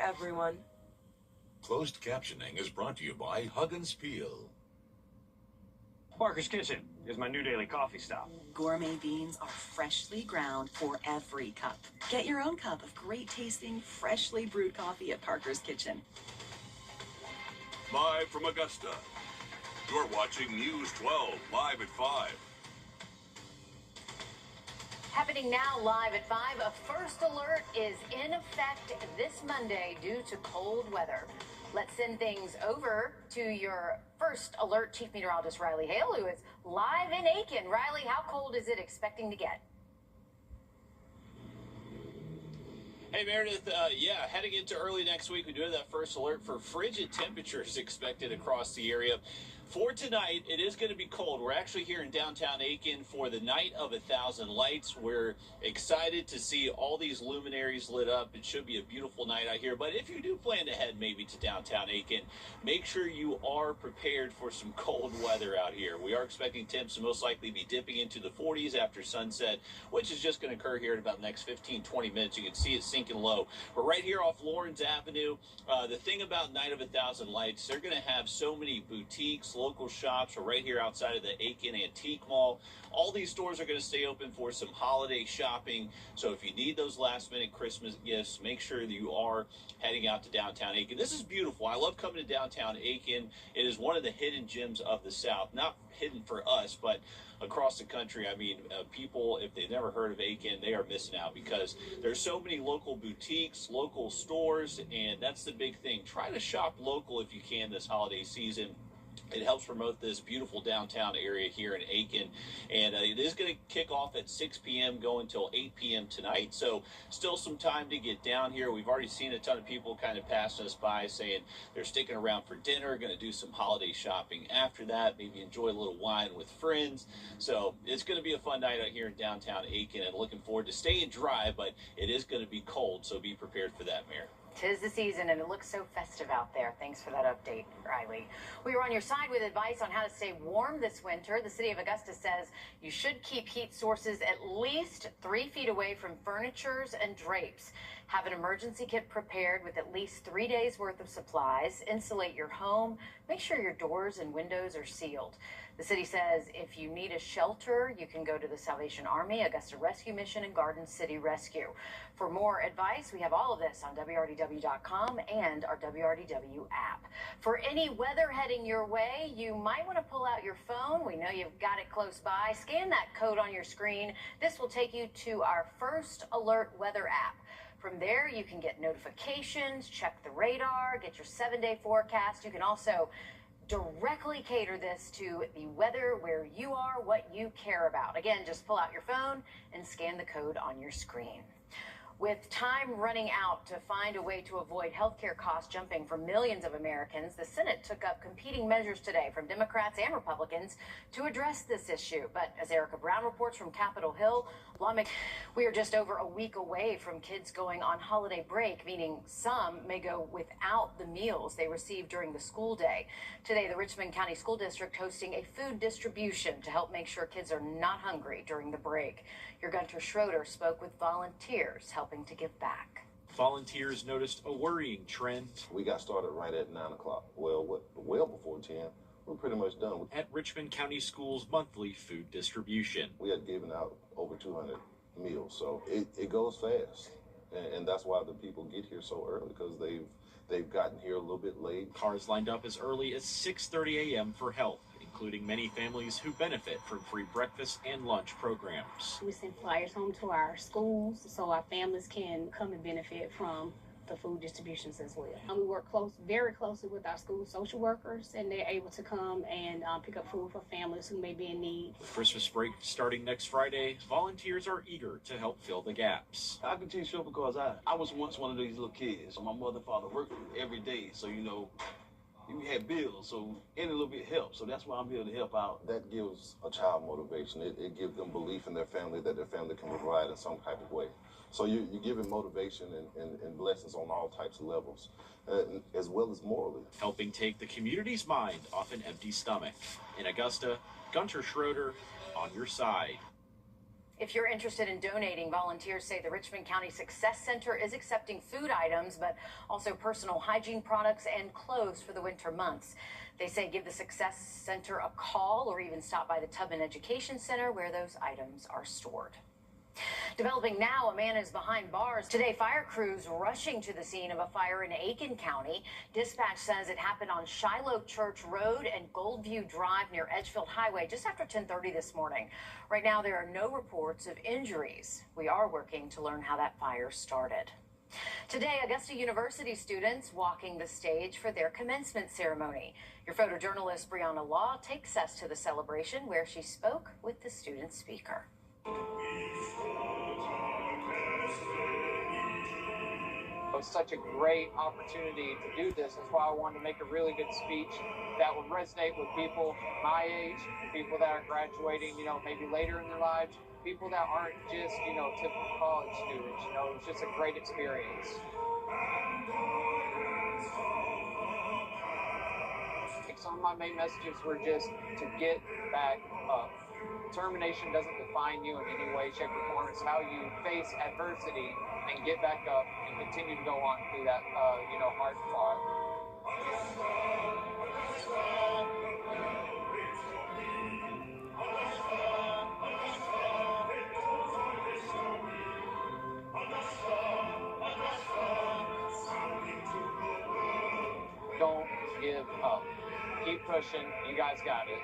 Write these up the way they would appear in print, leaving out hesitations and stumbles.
everyone. Closed captioning is brought to you by Huggins Peel. Parker's Kitchen is my new daily coffee stop. Gourmet beans are freshly ground for every cup. Get your own cup of great tasting, freshly brewed coffee at Parker's Kitchen. Live from Augusta, you're watching News 12 live at 5. Happening now live at 5, a first alert is in effect this Monday due to cold weather. Let's send things over to your first alert, Chief Meteorologist Riley Hale, who is live in Aiken. Riley, how cold is it expecting to get? Hey, Meredith, heading into early next week, we do have that first alert for frigid temperatures expected across the area. For tonight, it is going to be cold. We're actually here in downtown Aiken for the Night of 1,000 Lights. We're excited to see all these luminaries lit up. It should be a beautiful night out here. But if you do plan to head maybe to downtown Aiken, make sure you are prepared for some cold weather out here. We are expecting temps to most likely be dipping into the 40s after sunset, which is just going to occur here in about the next 15-20 minutes. You can see it sinking low. We're right here off Lawrence Avenue. The thing about Night of 1,000 Lights, they're going to have so many boutiques, local shops. We're right here outside of the Aiken Antique Mall. All these stores are going to stay open for some holiday shopping. So if you need those last minute Christmas gifts, make sure that you are heading out to downtown Aiken. This is beautiful. I love coming to downtown Aiken. It is one of the hidden gems of the South. Not hidden for us, but across the country. I mean, people, if they've never heard of Aiken, they are missing out because there's so many local boutiques, local stores, and that's the big thing. Try to shop local if you can this holiday season. It helps promote this beautiful downtown area here in Aiken. And it is going to kick off at 6 p.m. go until 8 p.m. tonight. So still some time to get down here. We've already seen a ton of people kind of passing us by saying they're sticking around for dinner, going to do some holiday shopping after that, maybe enjoy a little wine with friends. So it's going to be a fun night out here in downtown Aiken, and looking forward to staying dry, but it is going to be cold, so be prepared for that, Mayor. 'Tis the season, and it looks so festive out there. Thanks for that update, Riley. We are on your side with advice on how to stay warm this winter. The city of Augusta says you should keep heat sources at least 3 feet away from furnitures and drapes. Have an emergency kit prepared with at least 3 days worth of supplies. Insulate your home. Make sure your doors and windows are sealed. The city says if you need a shelter, you can go to the Salvation Army, Augusta Rescue Mission, and Garden City Rescue. For more advice, we have all of this on WRDW.com and our WRDW app. For any weather heading your way, you might want to pull out your phone. We know you've got it close by. Scan that code on your screen. This will take you to our First Alert weather app. From there, you can get notifications, check the radar, get your 7-day forecast. You can also directly cater this to the weather where you are, what you care about. Again, just pull out your phone and scan the code on your screen. With time running out to find a way to avoid healthcare costs jumping for millions of Americans, the Senate took up competing measures today from Democrats and Republicans to address this issue. But as Erica Brown reports from Capitol Hill, we are just over a week away from kids going on holiday break, meaning some may go without the meals they received during the school day. Today, the Richmond County School District hosting a food distribution to help make sure kids are not hungry during the break. Your Gunter Schroeder spoke with volunteers helping to give back. Volunteers noticed a worrying trend. We got started right at 9 o'clock. Well before 10. We're pretty much done. At Richmond County Schools' monthly food distribution. We had given out over 200 meals, so it goes fast. And that's why the people get here so early, because they've gotten here a little bit late. Cars lined up as early as 6:30 a.m. for help, including many families who benefit from free breakfast and lunch programs. We send flyers home to our schools so our families can come and benefit from the food distributions as well. We work very closely with our school social workers, and they're able to come and pick up food for families who may be in need. With Christmas break starting next Friday, volunteers are eager to help fill the gaps. I can tell you sure because I was once one of these little kids. My mother and father worked every day, so we had bills, so any little bit helps. So that's why I'm here to help out. That gives a child motivation. It gives them belief in their family, that their family can provide in some type of way. So you give it motivation and blessings on all types of levels, as well as morally. Helping take the community's mind off an empty stomach. In Augusta, Gunter Schroeder, on your side. If you're interested in donating, volunteers say the Richmond County Success Center is accepting food items, but also personal hygiene products and clothes for the winter months. They say give the Success Center a call or even stop by the Tubman Education Center where those items are stored. Developing now, a man is behind bars. Today, fire crews rushing to the scene of a fire in Aiken County. Dispatch says it happened on Shiloh Church Road and Goldview Drive near Edgefield Highway just after 10:30 this morning. Right now, there are no reports of injuries. We are working to learn how that fire started. Today, Augusta University students walking the stage for their commencement ceremony. Your photojournalist Brianna Law takes us to the celebration where she spoke with the student speaker. It was such a great opportunity to do this. That's why I wanted to make a really good speech that would resonate with people my age, people that are graduating, maybe later in their lives, people that aren't just, typical college students. It was just a great experience. Some of my main messages were just to get back up. Determination doesn't define you in any way, shape, or form. It's how you face adversity and get back up and continue to go on through that, hard fought. Don't give up. Keep pushing. You guys got it.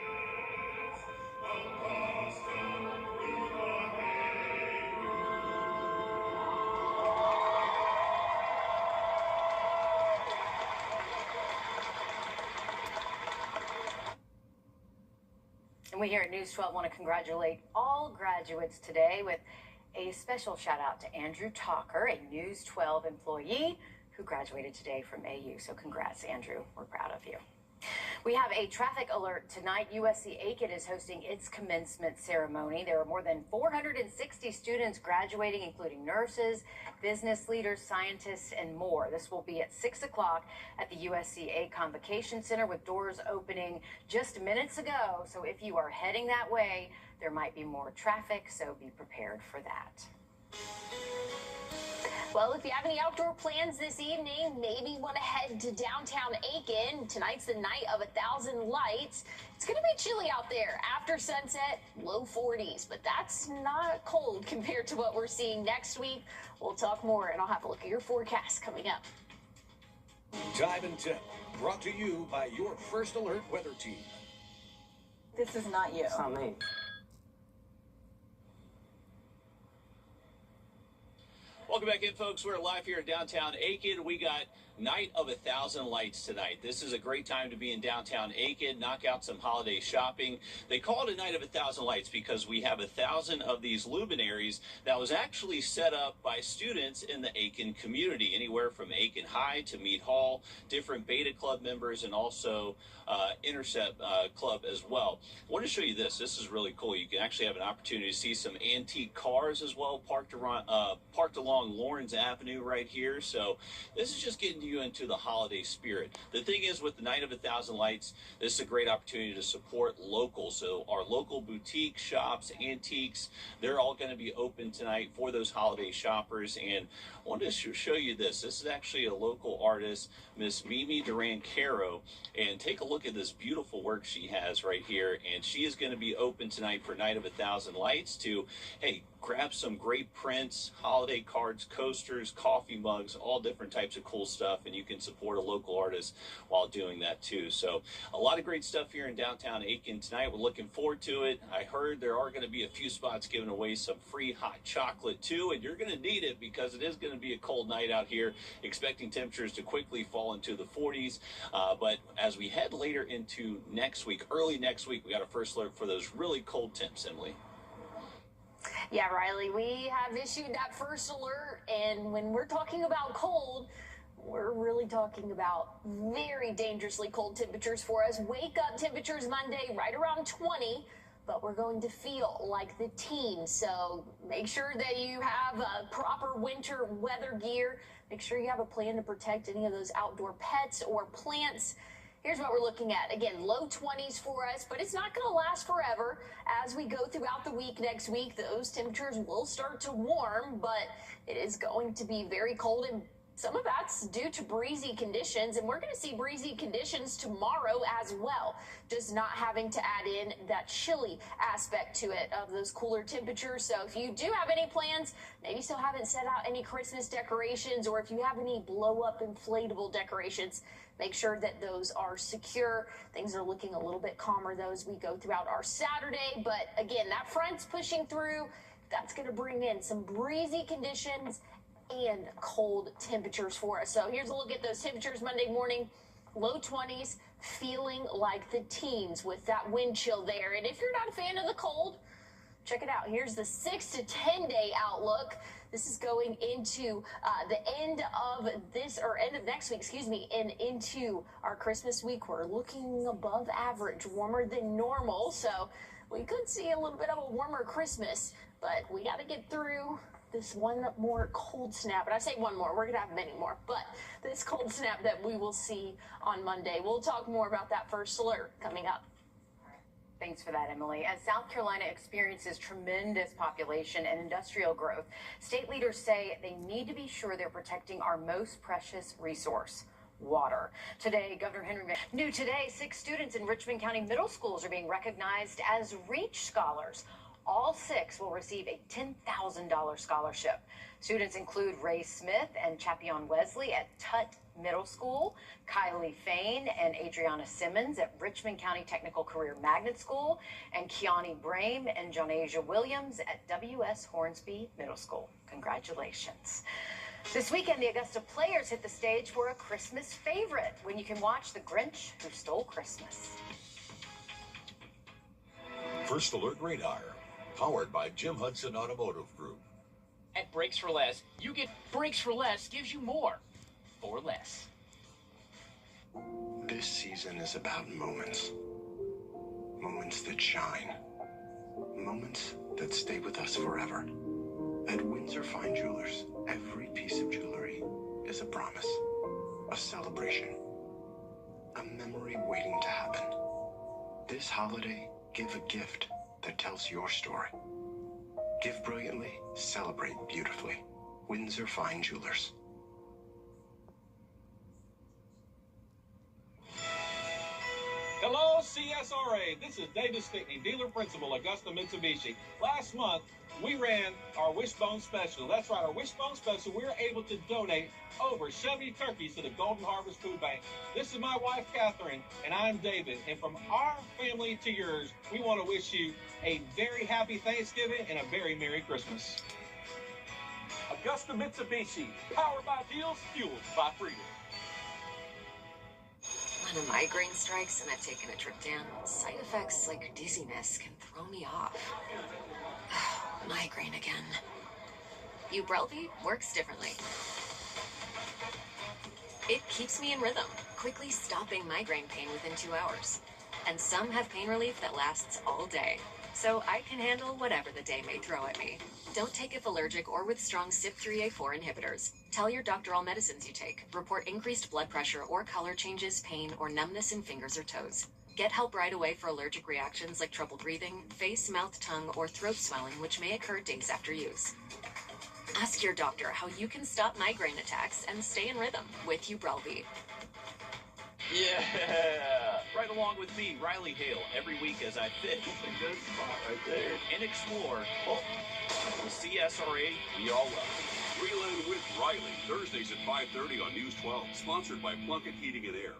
And we here at News 12 want to congratulate all graduates today with a special shout out to Andrew Talker, a News 12 employee who graduated today from AU. So congrats, Andrew. We're proud of you. We have a traffic alert tonight. USC Aiken is hosting its commencement ceremony. There are more than 460 students graduating, including nurses, business leaders, scientists, and more. This will be at 6 o'clock at the USC A Convocation Center with doors opening just minutes ago. So if you are heading that way, there might be more traffic, so be prepared for that. Well, if you have any outdoor plans this evening, maybe want to head to downtown Aiken. Tonight's the night of 1,000 lights. It's going to be chilly out there. After sunset, low 40s, but that's not cold compared to what we're seeing next week. We'll talk more, and I'll have a look at your forecast coming up. Time and Tip, brought to you by your First Alert weather team. This is not you. It's not me. Welcome back in, folks. We're live here in downtown Aiken. We got Night of 1,000 Lights tonight. This is a great time to be in downtown Aiken, knock out some holiday shopping. They call it a Night of 1,000 Lights because we have 1,000 of these luminaries that was actually set up by students in the Aiken community, anywhere from Aiken High to Mead Hall, different Beta Club members, and also Intercept Club as well. I want to show you this. This is really cool. You can actually have an opportunity to see some antique cars as well parked along Lawrence Avenue right here. So this is just getting you into the holiday spirit. The thing is, with the Night of 1,000 Lights, this is a great opportunity to support local. So our local boutique shops, antiques, they're all going to be open tonight for those holiday shoppers. And I wanted to show you this. This is actually a local artist, Miss Mimi Duran-Caro, and take a look at this beautiful work she has right here. And she is going to be open tonight for Night of 1,000 Lights to, hey, grab some great prints, holiday cards, coasters, coffee mugs, all different types of cool stuff, and you can support a local artist while doing that too. So a lot of great stuff here in downtown Aiken tonight. We're looking forward to it. I heard there are going to be a few spots giving away some free hot chocolate too, and you're going to need it because it is going to be a cold night out here, expecting temperatures to quickly fall into the 40s. But as we head later into next week, early next week, we got a first alert for those really cold temps, Emily. Yeah, Riley, we have issued that first alert, and when we're talking about cold, we're really talking about very dangerously cold temperatures for us. Wake up temperatures Monday right around 20, but we're going to feel like the teens. So make sure that you have proper winter weather gear. Make sure you have a plan to protect any of those outdoor pets or plants. Here's what we're looking at. Again, low 20s for us, but it's not going to last forever. As we go throughout the week next week, those temperatures will start to warm, but it is going to be very cold, and some of that's due to breezy conditions, and we're going to see breezy conditions tomorrow as well, just not having to add in that chilly aspect to it of those cooler temperatures. So if you do have any plans, maybe still haven't set out any Christmas decorations, or if you have any blow-up inflatable decorations, make sure that those are secure. Things are looking a little bit calmer, though, as we go throughout our Saturday. But again, that front's pushing through. That's going to bring in some breezy conditions and cold temperatures for us. So here's a look at those temperatures Monday morning. Low 20s, feeling like the teens with that wind chill there. And if you're not a fan of the cold, check it out. Here's the 6 to 10 day outlook. This is going into the end of next week, and into our Christmas week. We're looking above average, warmer than normal. So we could see a little bit of a warmer Christmas, but we got to get through this one more cold snap. And I say one more, we're going to have many more, but this cold snap that we will see on Monday. We'll talk more about that first alert coming up. Thanks for that, Emily. As South Carolina experiences tremendous population and industrial growth, state leaders say they need to be sure they're protecting our most precious resource, water. Today, Governor Henry new today, 6 students in Richmond County middle schools are being recognized as REACH scholars. All 6 will receive a $10,000 scholarship. Students include Ray Smith and Chapion Wesley at Tutt Middle School, Kylie Fain and Adriana Simmons at Richmond County Technical Career Magnet School, and Kiani Brame and Jonasia Williams at W.S. Hornsby Middle School. Congratulations. This weekend, the Augusta Players hit the stage for a Christmas favorite when you can watch The Grinch Who Stole Christmas. First Alert Radar, powered by Jim Hudson Automotive Group. At Brakes for Less, you get Brakes for Less gives you more for less. This season is about moments. Moments that shine. Moments that stay with us forever. At Windsor Fine Jewelers, every piece of jewelry is a promise, a celebration, a memory waiting to happen. This holiday, give a gift that tells your story. Give brilliantly, celebrate beautifully. Windsor Fine Jewelers. Hello, CSRA. This is David Stickney, dealer principal, Augusta Mitsubishi. Last month, we ran our Wishbone Special. That's right, our Wishbone Special. We were able to donate over 70 turkeys to the Golden Harvest Food Bank. This is my wife, Catherine, and I'm David. And from our family to yours, we want to wish you a very happy Thanksgiving and a very Merry Christmas. Augusta Mitsubishi, powered by deals, fueled by freedom. When a migraine strikes and I've taken a trip down, side effects like dizziness can throw me off. Migraine again. Wrdw works differently. It keeps me in rhythm, quickly stopping migraine pain within 2 hours. And some have pain relief that lasts all day. So I can handle whatever the day may throw at me. Don't take if allergic or with strong CYP3A4 inhibitors. Tell your doctor all medicines you take. Report increased blood pressure or color changes, pain, or numbness in fingers or toes. Get help right away for allergic reactions like trouble breathing, face, mouth, tongue, or throat swelling, which may occur days after use. Ask your doctor how you can stop migraine attacks and stay in rhythm with Wrdw. Yeah, right along with me, Riley Hale, every week as I fit a good spot right there and explore the CSRA we all love. Reland with Riley, Thursdays at 5:30 on News 12, sponsored by Plunkett Heating and Air.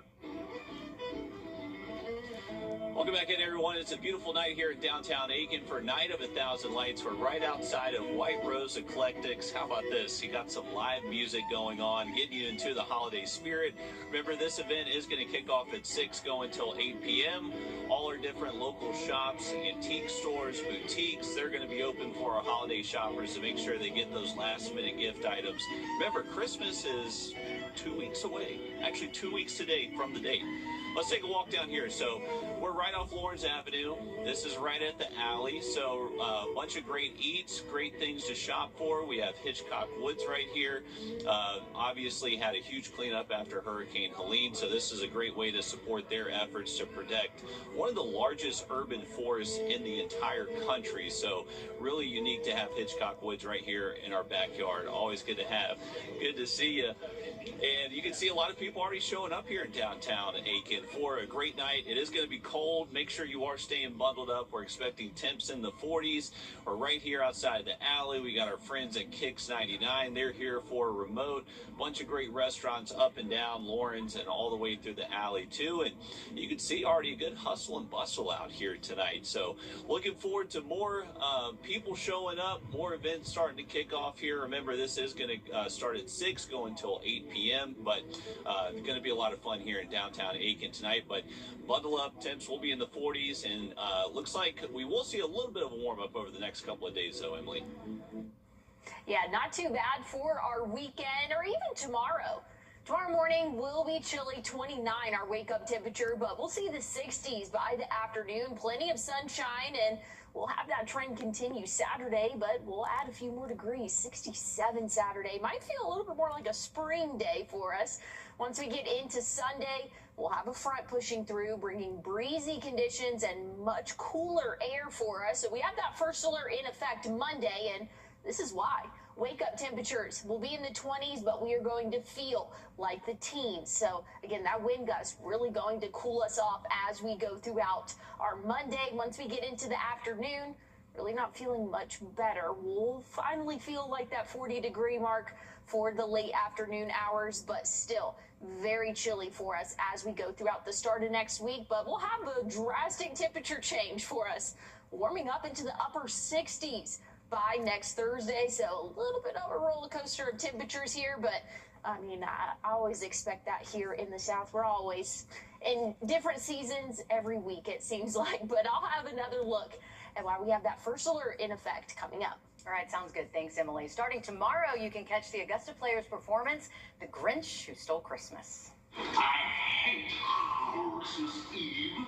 Welcome back in, everyone. It's a beautiful night here in downtown Aiken for Night of 1,000 Lights. We're right outside of White Rose Eclectics. How about this? You got some live music going on, getting you into the holiday spirit. Remember, this event is going to kick off at 6, go until 8 p.m. All our different local shops, antique stores, boutiques, they're going to be open for our holiday shoppers to make sure they get those last-minute gift items. Remember, Christmas is 2 weeks away. Actually, 2 weeks today from the date. Let's take a walk down here. So we're right off Lawrence Avenue. This is right at the alley. So a bunch of great eats, great things to shop for. We have Hitchcock Woods right here. Obviously had a huge cleanup after Hurricane Helene. So this is a great way to support their efforts to protect one of the largest urban forests in the entire country. So really unique to have Hitchcock Woods right here in our backyard. Always good to have. Good to see you. And you can see a lot of people already showing up here in downtown Aiken for a great night. It is going to be cold. Make sure you are staying bundled up. We're expecting temps in the 40s. We're right here outside the alley. We got our friends at Kicks 99. They're here for a remote. Bunch of great restaurants up and down Lawrence and all the way through the alley too. And you can see already a good hustle and bustle out here tonight. So looking forward to more people showing up, more events starting to kick off here. Remember, this is going to start at 6, go until 8 p.m. But it's going to be a lot of fun here in downtown Aiken tonight. But bundle up, temps will be in the 40s, and looks like we will see a little bit of a warm up over the next couple of days, though, Emily. Yeah, not too bad for our weekend or even tomorrow. Tomorrow morning will be chilly, 29 our wake-up temperature, but we'll see the 60s by the afternoon. Plenty of sunshine, and we'll have that trend continue Saturday, but we'll add a few more degrees. 67 Saturday. Might feel a little bit more like a spring day for us. Once we get into Sunday, we'll have a front pushing through, bringing breezy conditions and much cooler air for us. So we have that first alert in effect Monday, and this is why. Wake-up temperatures will be in the 20s, but we are going to feel like the teens. So, again, that wind gust really going to cool us off as we go throughout our Monday. Once we get into the afternoon, really not feeling much better. We'll finally feel like that 40-degree mark for the late afternoon hours, but still very chilly for us as we go throughout the start of next week. But we'll have a drastic temperature change for us, warming up into the upper 60s. By next Thursday, so a little bit of a roller coaster of temperatures here, but I mean, I always expect that here in the South. We're always in different seasons every week, it seems like, but I'll have another look at why we have that first alert in effect coming up. All right, sounds good. Thanks, Emily. Starting tomorrow, you can catch the Augusta Players performance, The Grinch Who Stole Christmas. I hate Christmas Eve.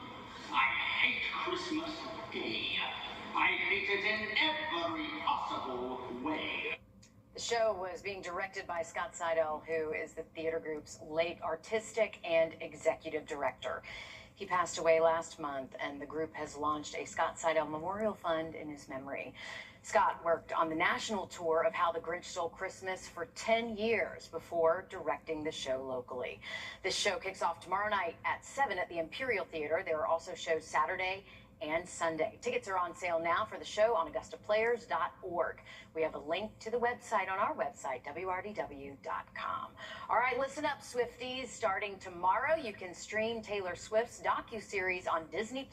I hate Christmas Day. I hate it in every possible way. The show was being directed by Scott Seidel, who is the theater group's late artistic and executive director. He passed away last month, and the group has launched a Scott Seidel Memorial Fund in his memory. Scott worked on the national tour of How the Grinch Stole Christmas for 10 years before directing the show locally. This show kicks off tomorrow night at 7 at the Imperial Theater. There are also shows Saturday and Sunday. Tickets are on sale now for the show on AugustaPlayers.org. We have a link to the website on our website, WRDW.com. All right, listen up, Swifties. Starting tomorrow, you can stream Taylor Swift's docuseries on Disney+.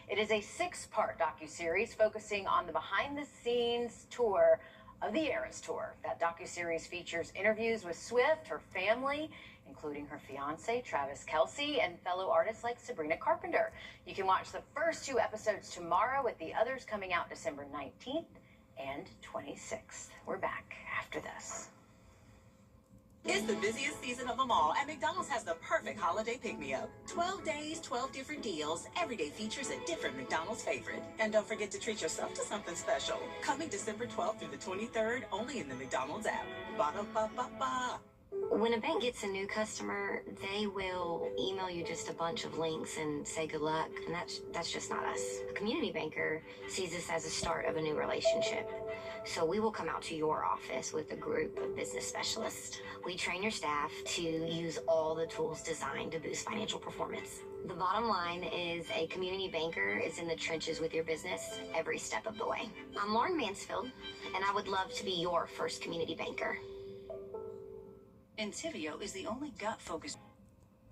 It is a 6-part docuseries focusing on the behind-the-scenes tour of the Eras Tour. That docuseries features interviews with Swift, her family, including her fiance, Travis Kelce, and fellow artists like Sabrina Carpenter. You can watch the first 2 episodes tomorrow, with the others coming out December 19th and 26th. We're back after this. It's the busiest season of them all, and McDonald's has the perfect holiday pick-me-up. 12 days, 12 different deals. Every day features a different McDonald's favorite. And don't forget to treat yourself to something special. Coming December 12th through the 23rd, only in the McDonald's app. Ba-da-ba-ba-ba. When a bank gets a new customer, they will email you just a bunch of links and say good luck, and that's just not us. A community banker sees this as a start of a new relationship. So we will come out to your office with a group of business specialists. We train your staff to use all the tools designed to boost financial performance. The bottom line is a community banker is in the trenches with your business every step of the way. I'm Lauren Mansfield, and I would love to be your first community banker. Entivio is the only gut-focused...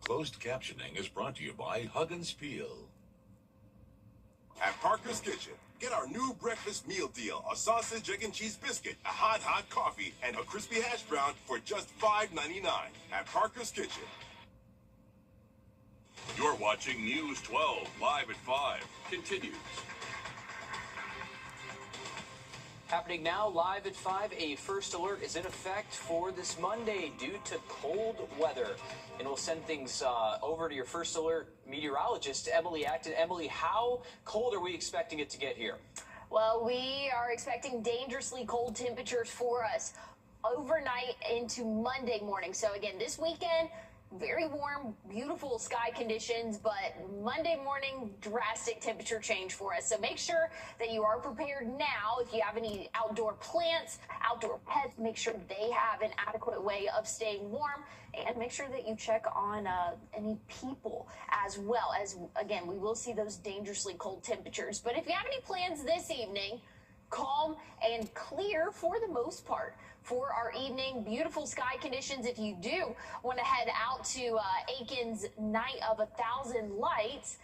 Closed captioning is brought to you by Hug and Spiel. At Parker's Kitchen, get our new breakfast meal deal. A sausage, egg, and cheese biscuit, a hot coffee, and a crispy hash brown for just $5.99 at Parker's Kitchen. You're watching News 12 live at 5. Continues. Happening now, live at 5, a first alert is in effect for this Monday due to cold weather. And we'll send things over to your first alert meteorologist, Emily Acton. Emily, how cold are we expecting it to get here? Well, we are expecting dangerously cold temperatures for us overnight into Monday morning. So again, this weekend, very warm, beautiful sky conditions, but Monday morning, drastic temperature change for us. So make sure that you are prepared now. If you have any outdoor plants, outdoor pets, make sure they have an adequate way of staying warm, and make sure that you check on any people as well. As again, we will see those dangerously cold temperatures. But if you have any plans this evening, calm and clear for the most part for our evening. Beautiful sky conditions. If you do want to head out to Aiken's Night of 1,000 Lights,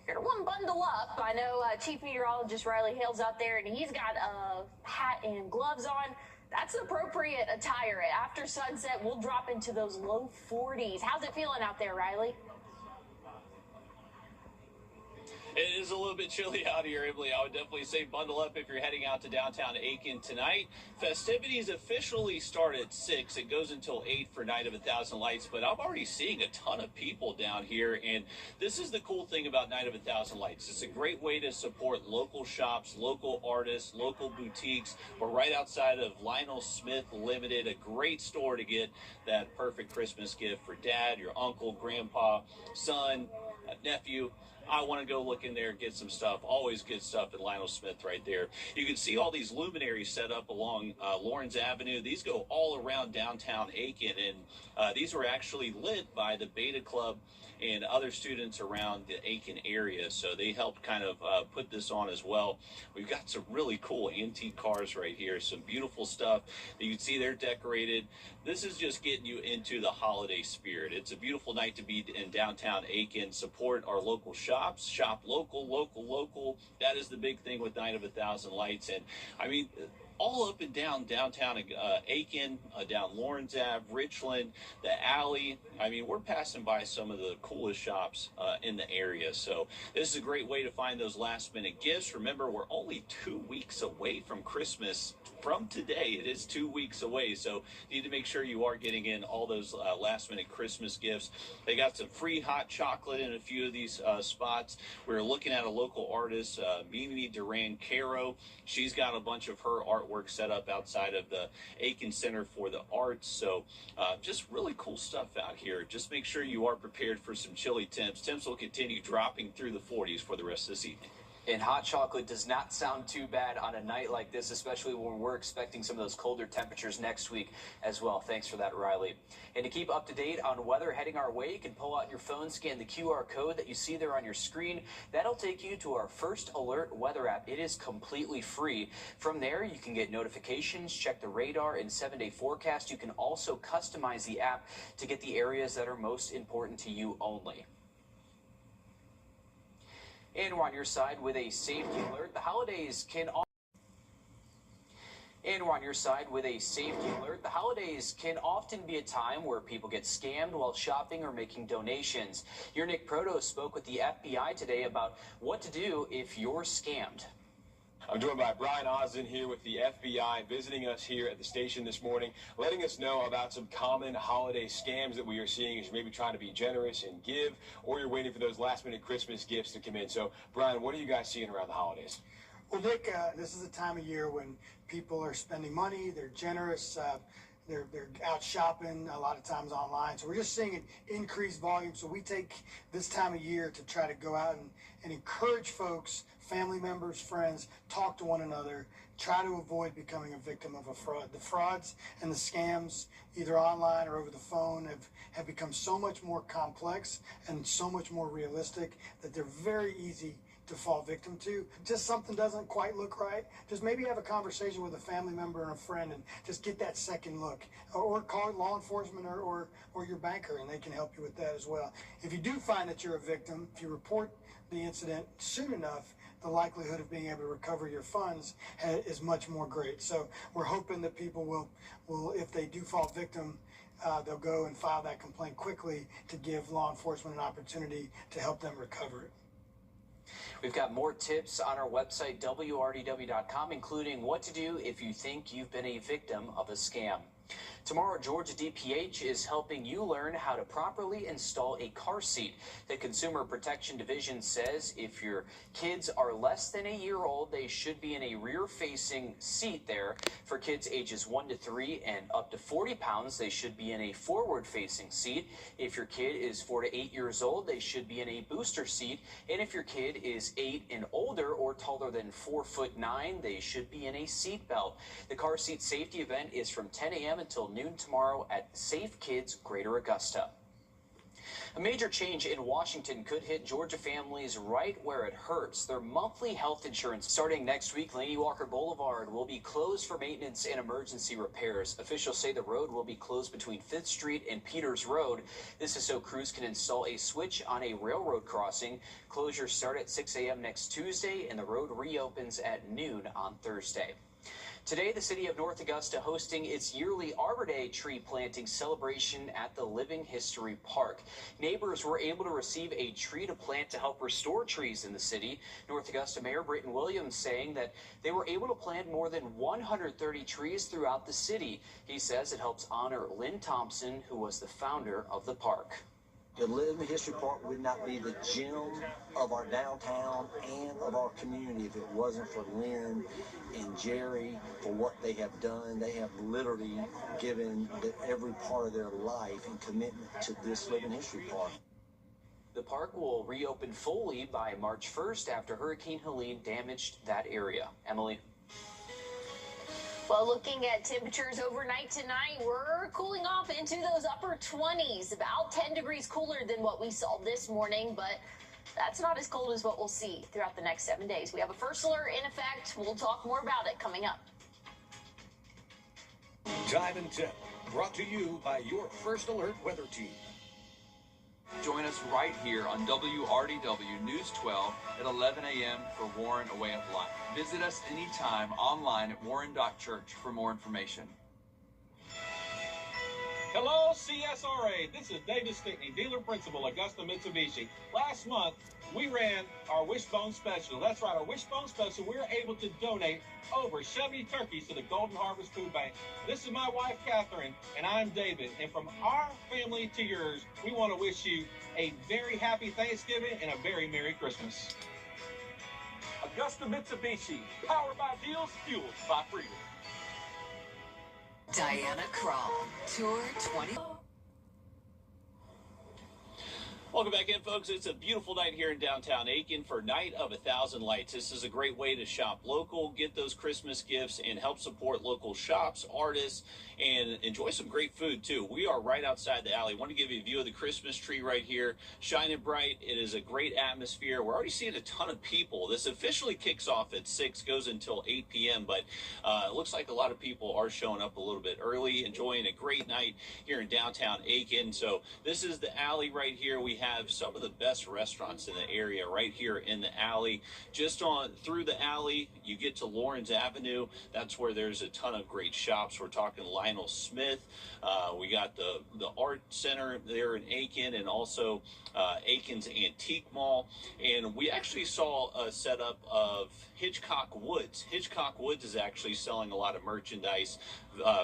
you're going to want to bundle up. I know Chief Meteorologist Riley Hale's out there, and he's got a hat and gloves on. That's appropriate attire. After sunset, we'll drop into those low 40s. How's it feeling out there, Riley? It is a little bit chilly out here, Emily. I would definitely say bundle up if you're heading out to downtown Aiken tonight. Festivities officially start at 6. It goes until 8 for Night of 1,000 Lights, but I'm already seeing a ton of people down here, and this is the cool thing about Night of 1,000 Lights. It's a great way to support local shops, local artists, local boutiques. We're right outside of Lionel Smith Limited, a great store to get that perfect Christmas gift for dad, your uncle, grandpa, son, nephew. I want to go look in there and get some stuff. Always good stuff at Lionel Smith right there. You can see all these luminaries set up along Lawrence Avenue. These go all around downtown Aiken, and these were actually lit by the Beta Club and other students around the Aiken area. So they helped kind of put this on as well. We've got some really cool antique cars right here. Some beautiful stuff that you can see they're decorated. This is just getting you into the holiday spirit. It's a beautiful night to be in downtown Aiken. Support our local shops. Shop local, local, local. That is the big thing with Night of 1,000 Lights. And I mean, all up and down downtown Aiken, down Lawrence Ave, Richland, the alley. I mean, we're passing by some of the coolest shops in the area. So this is a great way to find those last-minute gifts. Remember, we're only 2 weeks away from Christmas. From today, it is 2 weeks away. So you need to make sure you are getting in all those last-minute Christmas gifts. They got some free hot chocolate in a few of these spots. We're looking at a local artist, Mimi Duran Caro. She's got a bunch of her artwork set up outside of the Aiken Center for the Arts. So just really cool stuff out here. Just make sure you are prepared for some chilly temps. Temps will continue dropping through the 40s for the rest of this evening. And hot chocolate does not sound too bad on a night like this, especially when we're expecting some of those colder temperatures next week as well. Thanks for that, Riley. And to keep up to date on weather heading our way, you can pull out your phone, scan the QR code that you see there on your screen. That'll take you to our First Alert weather app. It is completely free. From there, you can get notifications, check the radar and 7-day forecast. You can also customize the app to get the areas that are most important to you only. And we're on your side with a safety alert. The holidays can often be a time where people get scammed while shopping or making donations. Your Nick Proto spoke with the FBI today about what to do if you're scammed. I'm joined by Brian Osden here with the FBI, visiting us here at the station this morning, letting us know about some common holiday scams that we are seeing as you're maybe trying to be generous and give, or you're waiting for those last-minute Christmas gifts to come in. So, Brian, what are you guys seeing around the holidays? Well, Nick, this is a time of year when people are spending money, they're generous, they're out shopping a lot of times online. So we're just seeing an increased volume. So we take this time of year to try to go out and encourage folks, family members, friends, talk to one another, try to avoid becoming a victim of a fraud. The frauds and the scams, either online or over the phone, have become so much more complex and so much more realistic that they're very easy to fall victim to. Just something doesn't quite look right, just maybe have a conversation with a family member and a friend and just get that second look, or call law enforcement or your banker, and they can help you with that as well. If you do find that you're a victim, if you report the incident soon enough, the likelihood of being able to recover your funds is much more great. So we're hoping that people will if they do fall victim, they'll go and file that complaint quickly to give law enforcement an opportunity to help them recover it. We've got more tips on our website, wrdw.com, including what to do if you think you've been a victim of a scam. Tomorrow, Georgia DPH is helping you learn how to properly install a car seat. The Consumer Protection Division says if your kids are less than a year old, they should be in a rear-facing seat there. For kids ages 1 to 3 and up to 40 pounds, they should be in a forward-facing seat. If your kid is 4 to 8 years old, they should be in a booster seat. And if your kid is 8 and older or taller than 4'9", they should be in a seat belt. The car seat safety event is from 10 a.m. until noon tomorrow at Safe Kids Greater Augusta. A major change in Washington could hit Georgia families right where it hurts. Their monthly health insurance starting next week. Laney Walker Boulevard will be closed for maintenance and emergency repairs. Officials say the road will be closed between 5th Street and Peters Road. This is so crews can install a switch on a railroad crossing. Closures start at 6 a.m. next Tuesday, and the road reopens at noon on Thursday. Today, the city of North Augusta hosting its yearly Arbor Day tree planting celebration at the Living History Park. Neighbors were able to receive a tree to plant to help restore trees in the city. North Augusta Mayor Britton Williams saying that they were able to plant more than 130 trees throughout the city. He says it helps honor Lynn Thompson, who was the founder of the park. The Living History Park would not be the gem of our downtown and of our community if it wasn't for Lynn and Jerry for what they have done. They have literally given every part of their life and commitment to this Living History Park. The park will reopen fully by March 1st after Hurricane Helene damaged that area. Emily? Well, looking at temperatures overnight tonight, we're cooling off into those upper 20s, about 10 degrees cooler than what we saw this morning, but that's not as cold as what we'll see throughout the next 7 days. We have a first alert in effect. We'll talk more about it coming up. Time and Tip, brought to you by your First Alert weather team. Join us right here on WRDW News 12 at 11 a.m. for Warren A Way of Life. Visit us anytime online at warren.church for more information. Hello, CSRA. This is David Stickney, dealer principal, Augusta Mitsubishi. Last month, we ran our Wishbone Special. That's right, our Wishbone Special. We were able to donate over 70 turkeys to the Golden Harvest Food Bank. This is my wife, Catherine, and I'm David. And from our family to yours, we want to wish you a very happy Thanksgiving and a very Merry Christmas. Augusta Mitsubishi, powered by deals, fueled by freedom. Diana Krall, Tour 20. Welcome back in, folks. It's a beautiful night here in downtown Aiken for Night of 1,000 Lights. This is a great way to shop local, get those Christmas gifts, and help support local shops, artists, and enjoy some great food, too. We are right outside the alley. I want to give you a view of the Christmas tree right here, shining bright. It is a great atmosphere. We're already seeing a ton of people. This officially kicks off at 6, goes until 8 p.m., but it looks like a lot of people are showing up a little bit early, enjoying a great night here in downtown Aiken. So this is the alley right here. We have some of the best restaurants in the area right here in the alley. Just on through the alley, you get to Lawrence Avenue. That's where there's a ton of great shops. We're talking Lionel Smith. We got the Art Center there in Aiken, and also Aiken's Antique Mall. And we actually saw a setup of Hitchcock Woods. Hitchcock Woods is actually selling a lot of merchandise,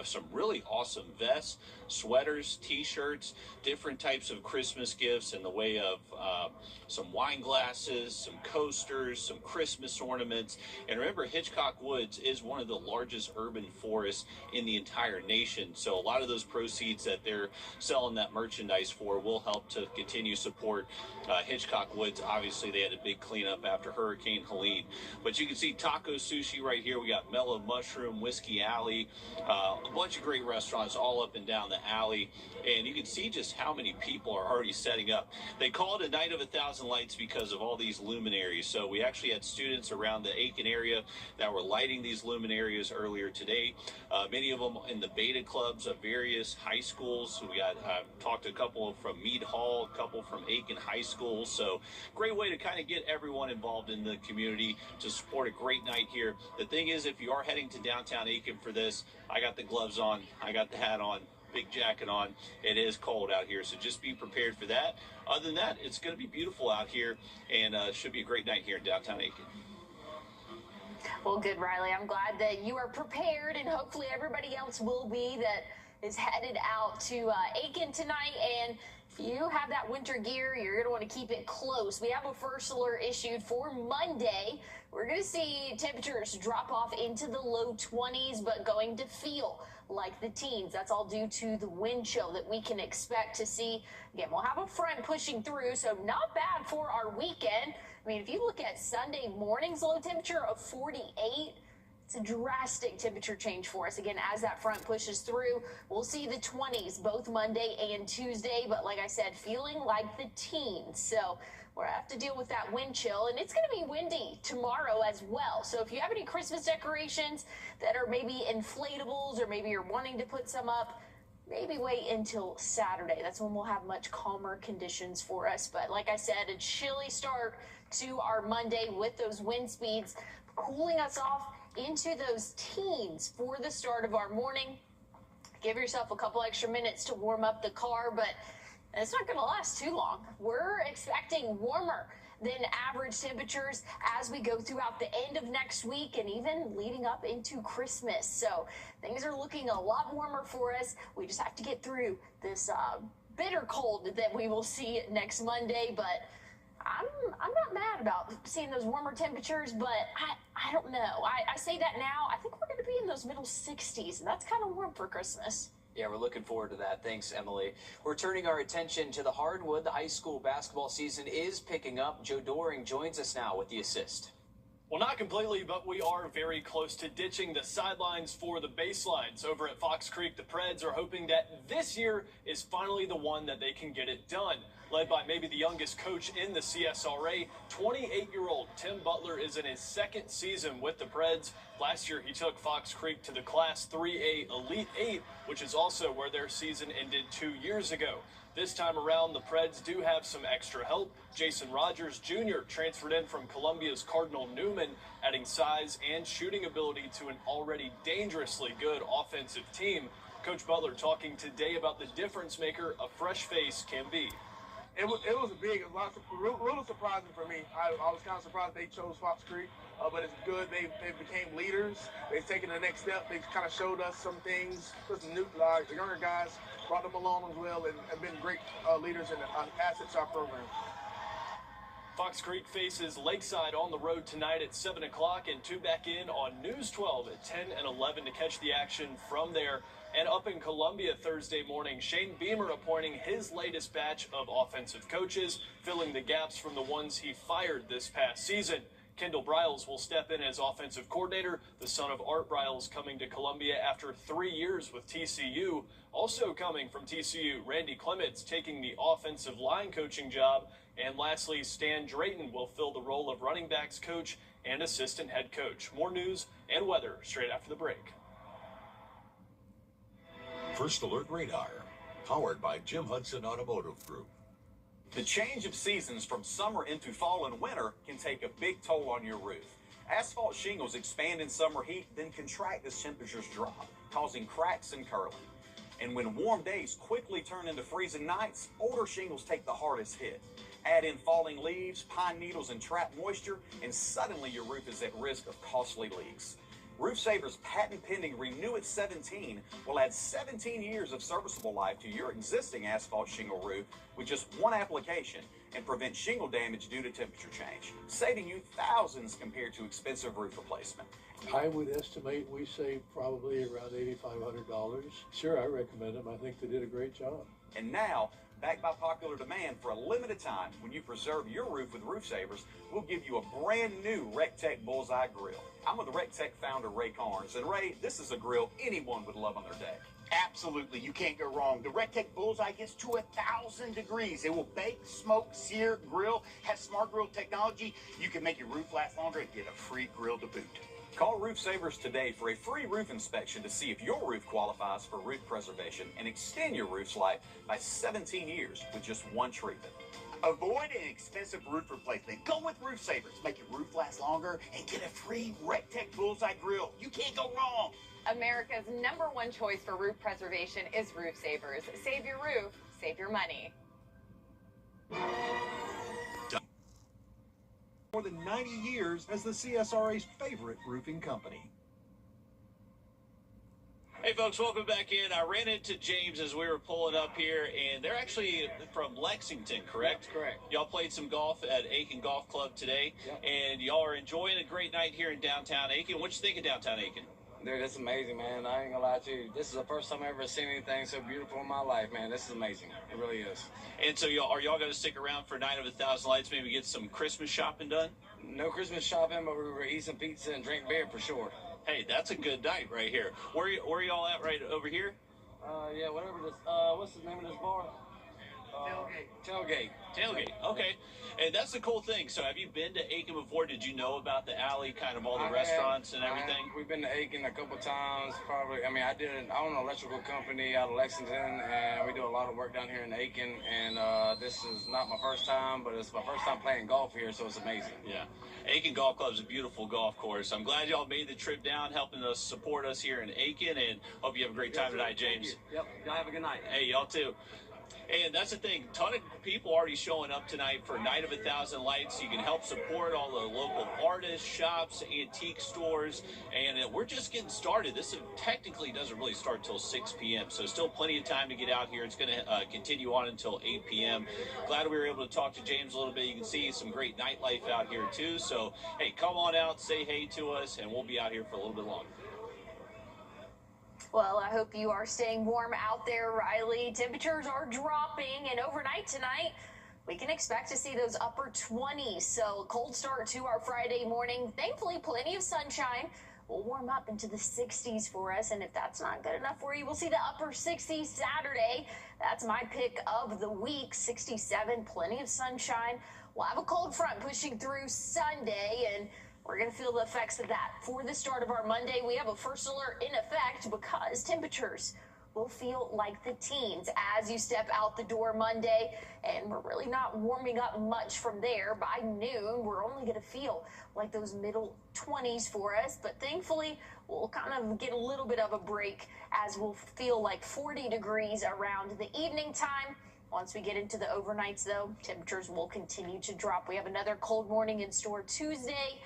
some really awesome vests, sweaters, t-shirts, different types of Christmas gifts in the way of some wine glasses, some coasters, some Christmas ornaments. And remember, Hitchcock Woods is one of the largest urban forests in the entire nation. So a lot of those proceeds that they're selling that merchandise for will help to continue support Hitchcock Woods. Obviously, they had a big cleanup after Hurricane Helene. But you can see Taco Sushi right here. We got Mellow Mushroom, Whiskey Alley, a bunch of great restaurants all up and down the alley. And you can see just how many people are already setting up. They call it a Night of 1,000 Lights because of all these luminaries. So we actually had students around the Aiken area that were lighting these luminaries earlier today. Many of them in the beta clubs of various high schools. We got talked to a couple from Meade Hall, a couple from Aiken High School. So great way to kind of get everyone involved in the community to support a great night here. The thing is, if you are heading to downtown Aiken for this, I got the gloves on, I got the hat on, big jacket on. It is cold out here, so just be prepared for that. Other than that, it's going to be beautiful out here, and should be a great night here in downtown Aiken. Well, good, Riley. I'm glad that you are prepared, and hopefully everybody else will be that is headed out to Aiken tonight. And if you have that winter gear, you're going to want to keep it close. We have a first alert issued for Monday. We're going to see temperatures drop off into the low 20s, but going to feel like the teens. That's all due to the wind chill that we can expect to see. Again, we'll have a front pushing through, so not bad for our weekend. I mean, if you look at Sunday morning's low temperature of 48, it's a drastic temperature change for us. Again, as that front pushes through, we'll see the 20s both Monday and Tuesday, but like I said, feeling like the teens. So we'll have to deal with that wind chill, and it's going to be windy tomorrow as well. So if you have any Christmas decorations that are maybe inflatables, or maybe you're wanting to put some up, maybe wait until Saturday. That's when we'll have much calmer conditions for us. But like I said, a chilly start to our Monday with those wind speeds cooling us off into those teens for the start of our morning. Give yourself a couple extra minutes to warm up the car, but it's not going to last too long. We're expecting warmer than average temperatures as we go throughout the end of next week and even leading up into Christmas. So things are looking a lot warmer for us. We just have to get through this bitter cold that we will see next Monday. But I'm not mad about seeing those warmer temperatures, but I don't know. I say that now. I think we're going to be in those middle 60s, and that's kind of warm for Christmas. Yeah, we're looking forward to that. Thanks, Emily. We're turning our attention to the hardwood. The high school basketball season is picking up. Joe Doring joins us now with the assist. Well, not completely, but we are very close to ditching the sidelines for the baselines. Over at Fox Creek, the Preds are hoping that this year is finally the one that they can get it done. Led by maybe the youngest coach in the CSRA, 28-year-old Tim Butler is in his second season with the Preds. Last year, he took Fox Creek to the Class 3A Elite 8, which is also where their season ended 2 years ago. This time around, the Preds do have some extra help. Jason Rogers Jr. transferred in from Columbia's Cardinal Newman, adding size and shooting ability to an already dangerously good offensive team. Coach Butler talking today about the difference maker a fresh face can be. It was a little surprising for me. I was kind of surprised they chose Fox Creek, but it's good. They became leaders. They've taken the next step. They've kind of showed us some things. Some new, the younger guys brought them along as well, and have been great leaders and assets to our program. Fox Creek faces Lakeside on the road tonight at 7 o'clock, and tune back in on News 12 at 10 and 11 to catch the action from there. And up in Columbia Thursday morning, Shane Beamer appointing his latest batch of offensive coaches, filling the gaps from the ones he fired this past season. Kendall Briles will step in as offensive coordinator, the son of Art Briles coming to Columbia after 3 years with TCU. Also coming from TCU, Randy Clements taking the offensive line coaching job. And lastly, Stan Drayton will fill the role of running backs coach and assistant head coach. More news and weather straight after the break. First Alert Radar, powered by Jim Hudson Automotive Group. The change of seasons from summer into fall and winter can take a big toll on your roof. Asphalt shingles expand in summer heat, then contract as temperatures drop, causing cracks and curling. And when warm days quickly turn into freezing nights, older shingles take the hardest hit. Add in falling leaves, pine needles, and trapped moisture, and suddenly your roof is at risk of costly leaks. Roof Saver's patent-pending Renew It 17 will add 17 years of serviceable life to your existing asphalt shingle roof with just one application and prevent shingle damage due to temperature change, saving you thousands compared to expensive roof replacement. I would estimate we saved probably around $8,500. Sure, I recommend them. I think they did a great job. And now, backed by popular demand, for a limited time, when you preserve your roof with Roof Savers, we'll give you a brand new RecTech Bullseye Grill. I'm with RecTech founder Ray Carnes, and Ray, this is a grill anyone would love on their deck. Absolutely, you can't go wrong. The RecTech Bullseye gets to 1,000 degrees. It will bake, smoke, sear, grill, has smart grill technology. You can make your roof last longer and get a free grill to boot. Call Roof Savers today for a free roof inspection to see if your roof qualifies for roof preservation and extend your roof's life by 17 years with just one treatment. Avoid an expensive roof replacement. Go with Roof Savers. Make your roof last longer and get a free Rectech Bullseye Grill. You can't go wrong. America's #1 choice for roof preservation is Roof Savers. Save your roof, save your money. More than 90 years as the CSRA's favorite roofing company. Hey folks, welcome back in. I ran into James as we were pulling up here, and they're actually from Lexington, correct? That's correct. Y'all played some golf at Aiken Golf Club today, Yep. and y'all are enjoying a great night here in downtown Aiken. What you think of downtown Aiken? Dude, it's amazing, man. I ain't gonna lie to you. This is the first time I've ever seen anything so beautiful in my life, man. This is amazing. It really is. And so are y'all going to stick around for Night of a Thousand Lights, maybe get some Christmas shopping done? No Christmas shopping, but we were eat some pizza and drink beer for sure. Hey, that's a good night right here. Where y'all at right over here? Yeah, whatever this, what's the name of this bar? Tailgate. Okay. And that's the cool thing. So have you been to Aiken before? Did you know about the alley, kind of all the restaurants and everything? We've been to Aiken a couple times, probably. I mean, I own an electrical company out of Lexington, and we do a lot of work down here in Aiken. And this is not my first time, but it's my first time playing golf here, so it's amazing. Yeah. Aiken Golf Club is a beautiful golf course. I'm glad y'all made the trip down, helping us support us here in Aiken, and hope you have a great time tonight, James. Yep. Y'all have a good night. Hey, y'all too. And that's the thing, a ton of people already showing up tonight for Night of a Thousand Lights. You can help support all the local artists, shops, antique stores, and we're just getting started. This technically doesn't really start till 6 p.m., so still plenty of time to get out here. It's going to continue on until 8 p.m. Glad we were able to talk to James a little bit. You can see some great nightlife out here, too. So, hey, come on out, say hey to us, and we'll be out here for a little bit longer. Well, I hope you are staying warm out there, Riley. Temperatures are dropping, and overnight tonight, we can expect to see those upper 20s. So, cold start to our Friday morning. Thankfully, plenty of sunshine. We'll warm up into the 60s for us, and if that's not good enough for you, we'll see the upper 60s Saturday. That's my pick of the week, 67, plenty of sunshine. We'll have a cold front pushing through Sunday, and we're going to feel the effects of that. For the start of our Monday, we have a first alert in effect because temperatures will feel like the teens as you step out the door Monday, and we're really not warming up much from there. By noon, we're only going to feel like those middle 20s for us, but thankfully, we'll kind of get a little bit of a break as we'll feel like 40 degrees around the evening time. Once we get into the overnights, though, temperatures will continue to drop. We have another cold morning in store Tuesday.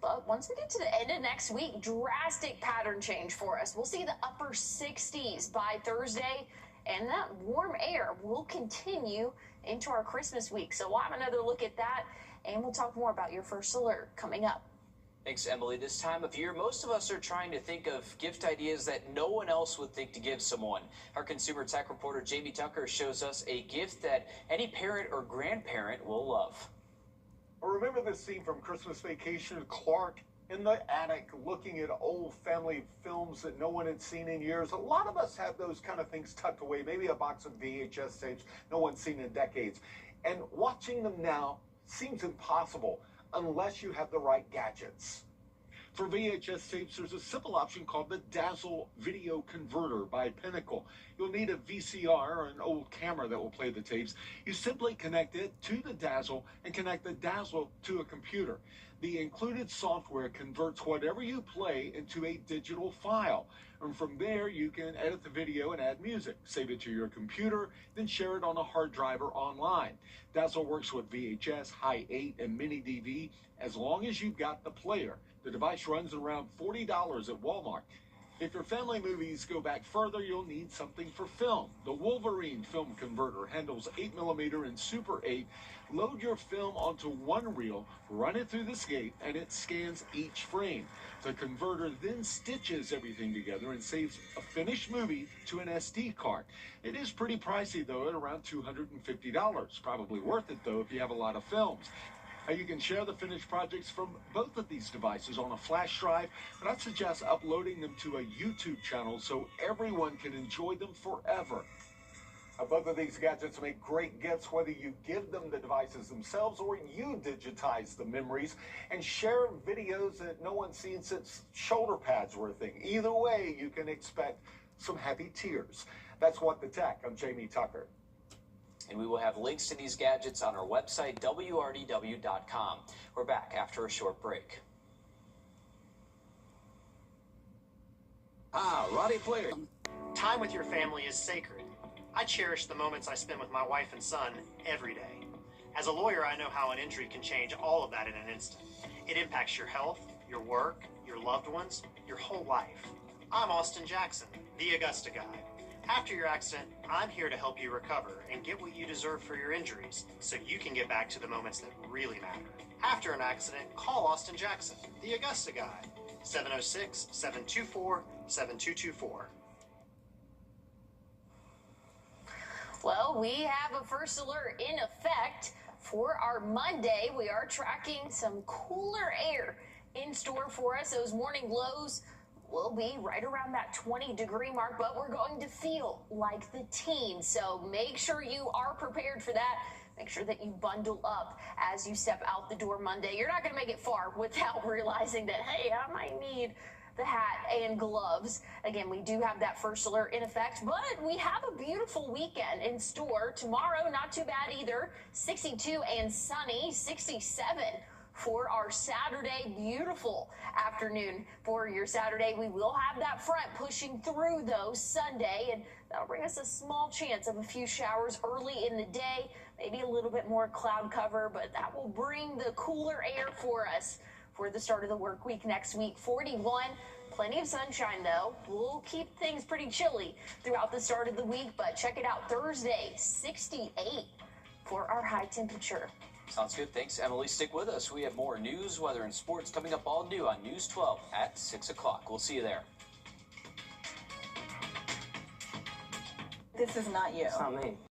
But once we get to the end of next week, drastic pattern change for us. We'll see the upper 60s by Thursday, and that warm air will continue into our Christmas week. So we'll have another look at that, and we'll talk more about your first alert coming up. Thanks, Emily. This time of year, most of us are trying to think of gift ideas that no one else would think to give someone. Our consumer tech reporter, Jamie Tucker, shows us a gift that any parent or grandparent will love. Remember this scene from Christmas Vacation? Clark in the attic looking at old family films that no one had seen in years. A lot of us have those kind of things tucked away, maybe a box of VHS tapes no one's seen in decades. And watching them now seems impossible unless you have the right gadgets. For VHS tapes, there's a simple option called the Dazzle Video Converter by Pinnacle. You'll need a VCR or an old camera that will play the tapes. You simply connect it to the Dazzle and connect the Dazzle to a computer. The included software converts whatever you play into a digital file. And from there, you can edit the video and add music, save it to your computer, then share it on a hard drive or online. Dazzle works with VHS, High 8, and Mini DV as long as you've got the player. The device runs around $40 at Walmart. If your family movies go back further, you'll need something for film. The Wolverine Film Converter handles 8mm and Super 8. Load your film onto one reel, run it through the skate, and it scans each frame. The converter then stitches everything together and saves a finished movie to an SD card. It is pretty pricey, though, at around $250. Probably worth it, though, if you have a lot of films. You can share the finished projects from both of these devices on a flash drive, but I'd suggest uploading them to a YouTube channel so everyone can enjoy them forever. Both of these gadgets make great gifts, whether you give them the devices themselves or you digitize the memories and share videos that no one's seen since shoulder pads were a thing. Either way, you can expect some happy tears. That's What the Tech. I'm Jamie Tucker. And we will have links to these gadgets on our website, wrdw.com. We're back after a short break. Roddy Player. Time with your family is sacred. I cherish the moments I spend with my wife and son every day. As a lawyer, I know how an injury can change all of that in an instant. It impacts your health, your work, your loved ones, your whole life. I'm Austin Jackson, the Augusta guy. After your accident, I'm here to help you recover and get what you deserve for your injuries so you can get back to the moments that really matter. After an accident, call Austin Jackson, the Augusta guy. 706-724-7224. Well, we have a first alert in effect for our Monday. We are tracking some cooler air in store for us. Those morning lows will be right around that 20-degree mark, but we're going to feel like the teens. So make sure you are prepared for that. Make sure that you bundle up as you step out the door Monday. You're not going to make it far without realizing that, hey, I might need the hat and gloves. Again, we do have that first alert in effect, but we have a beautiful weekend in store. Tomorrow, not too bad either. 62 and sunny, 67 for our Saturday. Beautiful afternoon for your Saturday. We will have that front pushing through, though, Sunday, and that'll bring us a small chance of a few showers early in the day, maybe a little bit more cloud cover, but that will bring the cooler air for us for the start of the work week next week. 41, plenty of sunshine, though. We'll keep things pretty chilly throughout the start of the week, but check it out. Thursday, 68 for our high temperature. Sounds good. Thanks, Emily. Stick with us. We have more news, weather, and sports coming up all new on News 12 at 6 o'clock. We'll see you there. This is not you. It's not me.